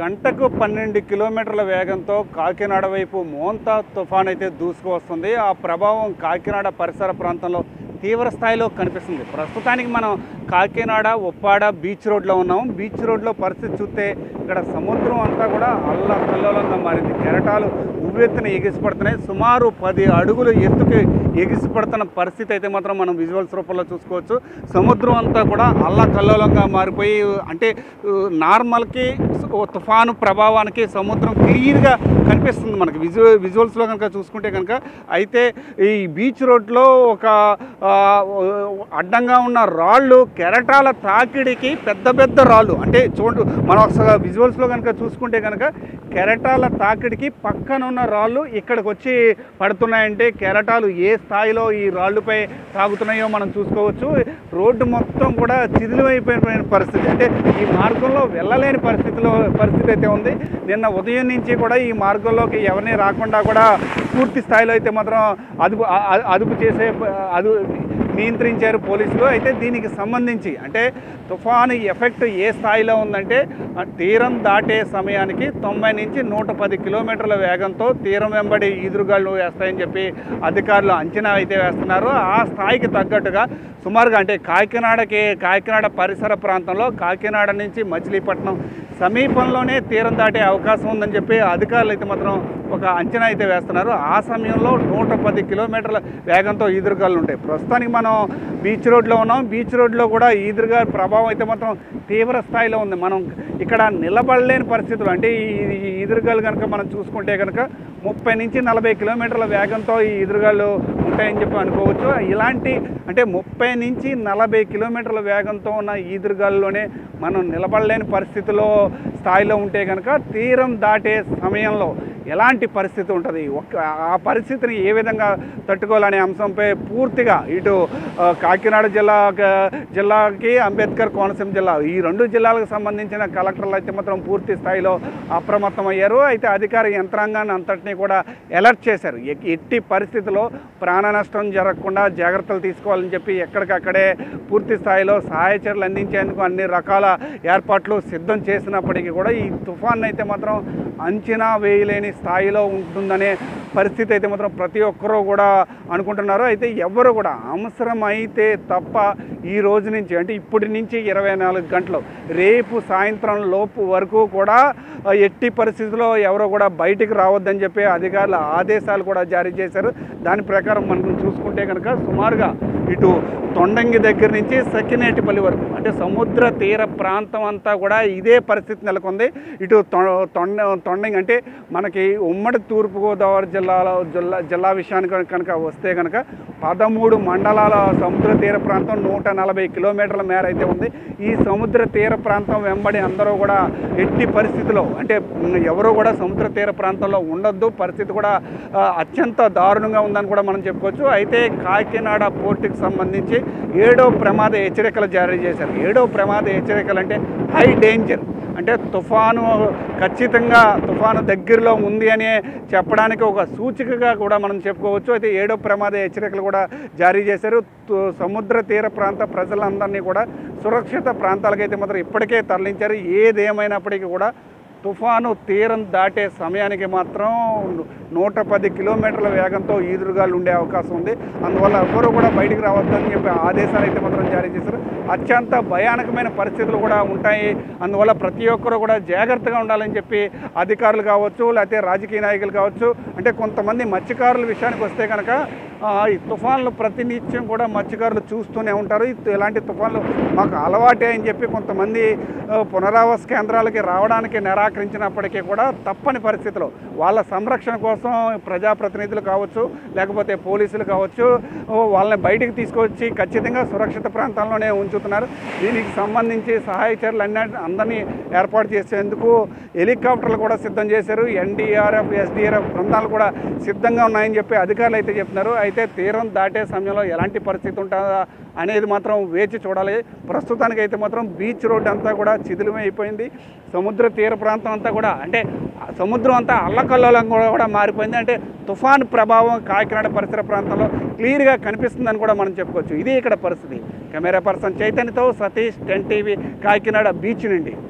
గంటకు 12 కిలోమీటర్ల వేగంతో కాకినాడ వైపు మోంతా తుఫాన్ అయితే దూసుకువస్తుంది. ఆ ప్రభావం కాకినాడ పరిసర ప్రాంతంలో తీవ్ర స్థాయిలో కనిపిస్తుంది. ప్రస్తుతానికి మనం కాకినాడ ఉప్పాడ బీచ్ రోడ్లో ఉన్నాం. బీచ్ రోడ్లో పరిస్థితి చూస్తే ఇక్కడ సముద్రం అంతా కూడా అల్లకల్లోలంగా మారింది. కెరటాలు ఉవ్వెత్తున ఎగిసిపడుతున్నాయి. సుమారు 10 అడుగులు ఎత్తుకి ఎగిసిపడుతున్న పరిస్థితి అయితే మాత్రం మనం విజువల్స్ రూపంలో చూసుకోవచ్చు. సముద్రం అంతా కూడా అల్లకల్లోలంగా మారిపోయి, అంటే నార్మల్కి తుఫాను ప్రభావానికి సముద్రం క్లియర్గా కనిపిస్తుంది మనకి విజువల్స్లో కనుక చూసుకుంటే కనుక. అయితే ఈ బీచ్ రోడ్లో ఒక అడ్డంగా ఉన్న రాళ్ళు కెరటాల తాకిడికి పెద్ద పెద్ద రాళ్ళు, అంటే మనం ఒకసారి విజువల్స్లో కనుక చూసుకుంటే కనుక కెరటాల తాకిడికి పక్కన ఉన్న రాళ్ళు ఇక్కడికి వచ్చి పడుతున్నాయంటే కెరటాలు ఏ స్థాయిలో ఈ రాళ్ళుపై తాగుతున్నాయో మనం చూసుకోవచ్చు. రోడ్డు మొత్తం కూడా చిదిలిమైపోయిన పరిస్థితి, అంటే ఈ మార్గంలో వెళ్ళలేని పరిస్థితి అయితే ఉంది. నిన్న ఉదయం నుంచి కూడా ఈ మార్గంలోకి ఎవరిని రాకుండా కూడా పూర్తి స్థాయిలో అయితే మాత్రం నియంత్రించారు పోలీసులు. అయితే దీనికి సంబంధించి అంటే తుఫాను ఎఫెక్ట్ ఏ స్థాయిలో ఉందంటే తీరం దాటే సమయానికి 90 నుంచి 110 కిలోమీటర్ల వేగంతో తీరం వెంబడి ఈదురుగాలు వేస్తాయని చెప్పి అధికారులు అంచనా అయితే వేస్తున్నారు. ఆ స్థాయికి తగ్గట్టుగా సుమారుగా అంటే కాకినాడ పరిసర ప్రాంతంలో కాకినాడ నుంచి మచిలీపట్నం సమీపంలోనే తీరం దాటే అవకాశం ఉందని చెప్పి అధికారులు అయితే మాత్రం ఒక అంచనా అయితే వేస్తున్నారు. ఆ సమయంలో 110 కిలోమీటర్ల వేగంతో ఈదురుగాలు ఉంటాయి. ప్రస్తుతానికి మనం బీచ్ రోడ్లో ఉన్నాం. బీచ్ రోడ్లో కూడా ఈదురుగాలి ప్రభావం అయితే మాత్రం తీవ్ర స్థాయిలో ఉంది. మనం ఇక్కడ నిలబడలేని పరిస్థితులు, అంటే ఈ ఈదురుగాలు కనుక మనం చూసుకుంటే కనుక 30 నుంచి 40 కిలోమీటర్ల వేగంతో ఈ ఈదురుగాలు ఉంటాయని చెప్పి అనుకోవచ్చు. ఇలాంటి అంటే 30 నుంచి 40 కిలోమీటర్ల వేగంతో ఉన్న ఈదురుగాల్లోనే మనం నిలబడలేని పరిస్థితిలో స్థాయిలో ఉంటే కనుక తీరం దాటే సమయంలో ఎలాంటి పరిస్థితి ఉంటుంది, ఆ పరిస్థితిని ఏ విధంగా తట్టుకోవాలనే అంశంపై పూర్తిగా ఇటు కాకినాడ జిల్లాకి అంబేద్కర్ కోనసీమ జిల్లా ఈ 2 జిల్లాలకు సంబంధించిన కలెక్టర్లు అయితే మాత్రం పూర్తి స్థాయిలో అప్రమత్తమయ్యారు. అయితే అధికార యంత్రాంగాన్ని అంతటినీ కూడా అలర్ట్ చేశారు. ఎట్టి పరిస్థితిలో ప్రాణ నష్టం జరగకుండా జాగ్రత్తలు తీసుకోవాలని చెప్పి ఎక్కడికక్కడే పూర్తి స్థాయిలో సహాయ చర్యలు అందించేందుకు అన్ని రకాల ఏర్పాట్లు సిద్ధం చేసినప్పటికీ కూడా ఈ తుఫాన్ అయితే మాత్రం అంచనా వేయలేని స్థాయిలో ఉంటుందనే పరిస్థితి అయితే మాత్రం ప్రతి ఒక్కరూ కూడా అనుకుంటున్నారు. అయితే ఎవరు కూడా అవసరమైతే తప్ప ఈ రోజు నుంచి అంటే ఇప్పటి నుంచి 24 గంటలు రేపు సాయంత్రం లోపు వరకు కూడా ఎట్టి పరిస్థితుల్లో ఎవరో కూడా బయటికి రావద్దని చెప్పి అధికారుల ఆదేశాలు కూడా జారీ చేశారు. దాని ప్రకారం మనం చూసుకుంటే కనుక సుమారుగా ఇటు తొండంగి దగ్గర నుంచి సకినేటిపల్లి వరకు అంటే సముద్ర తీర ప్రాంతం అంతా కూడా ఇదే పరిస్థితి నెలకొంది. ఇటు తొండంగి అంటే మనకి ఉమ్మడి తూర్పుగోదావరి జిల్లా విషయానికి కనుక వస్తే కనుక 13 మండలాల సముద్ర తీర ప్రాంతం 140 కిలోమీటర్ల మేర అయితే ఉంది. ఈ సముద్ర తీర ప్రాంతం వెంబడి అందరూ కూడా ఎట్టి పరిస్థితిలో అంటే ఎవరో కూడా సముద్ర తీర ప్రాంతంలో ఉండొద్దు, పరిస్థితి కూడా అత్యంత దారుణంగా ఉందని కూడా మనం చెప్పుకోవచ్చు. అయితే కాకినాడ పోర్టుకి సంబంధించి 7వ ప్రమాద హెచ్చరికలు జారీ చేశారు. 7వ ప్రమాద హెచ్చరికలు అంటే హై డేంజర్, అంటే ఖచ్చితంగా తుఫాను దగ్గరలో ఉంది అని చెప్పడానికి ఒక సూచికగా కూడా మనం చెప్పుకోవచ్చు. అయితే 7వ ప్రమాద హెచ్చరికలు కూడా జారీ చేశారు. సముద్ర తీర ప్రాంత ప్రజలందరినీ కూడా సురక్షిత ప్రాంతాలకైతే మాత్రం ఇప్పటికే తరలించారు. ఏదేమైనప్పటికీ కూడా తుఫాను తీరం దాటే సమయానికి మాత్రం 110 కిలోమీటర్ల వేగంతో ఈదురుగాలు ఉండే అవకాశం ఉంది. అందువల్ల ఎవరు కూడా బయటికి రావద్దని చెప్పి ఆదేశాలు అయితే మాత్రం జారీ చేశారు. అత్యంత భయానకమైన పరిస్థితులు కూడా ఉంటాయి. అందువల్ల ప్రతి ఒక్కరు కూడా జాగ్రత్తగా ఉండాలని చెప్పి అధికారులు కావచ్చు, లేకపోతే రాజకీయ నాయకులు కావచ్చు, అంటే కొంతమంది మత్స్యకారుల విషయానికి వస్తే కనుక ఈ తుఫాన్లు ప్రతినిత్యం కూడా మత్స్యకారులు చూస్తూనే ఉంటారు. ఇలాంటి తుఫాన్లు మాకు అలవాటే అని చెప్పి కొంతమంది పునరావాస కేంద్రాలకి రావడానికి నిరాకరించినప్పటికీ కూడా తప్పని పరిస్థితిలో వాళ్ళ సంరక్షణ కోసం ప్రజాప్రతినిధులు కావచ్చు, లేకపోతే పోలీసులు కావచ్చు, వాళ్ళని బయటికి తీసుకొచ్చి ఖచ్చితంగా సురక్షిత ప్రాంతాల్లోనే ఉంచుతున్నారు. దీనికి సంబంధించి సహాయ చర్యలు అందరినీ ఏర్పాటు చేసేందుకు హెలికాప్టర్లు కూడా సిద్ధం చేశారు. ఎన్డీఆర్ఎఫ్, ఎస్డీఆర్ఎఫ్ బృందాలు కూడా సిద్ధంగా ఉన్నాయని చెప్పి అధికారులు అయితే చెప్తున్నారు. అయితే తీరం దాటే సమయంలో ఎలాంటి పరిస్థితి ఉంటుందా అనేది మాత్రం వేచి చూడాలి. ప్రస్తుతానికి అయితే మాత్రం బీచ్ రోడ్ అంతా కూడా చిదిలిమైపోయింది. సముద్ర తీర ప్రాంతం అంతా కూడా అంటే సముద్రం అంతా అల్లకల్లోలంగా కూడా మారిపోయింది. అంటే తుఫాను ప్రభావం కాకినాడ పరిసర ప్రాంతంలో క్లియర్గా కనిపిస్తుందని కూడా మనం చెప్పుకోవచ్చు. ఇది ఇక్కడ పరిస్థితి. కెమెరా పర్సన్ చైతన్యతో సతీష్, 10 టీవీ, కాకినాడ బీచ్ నుండి.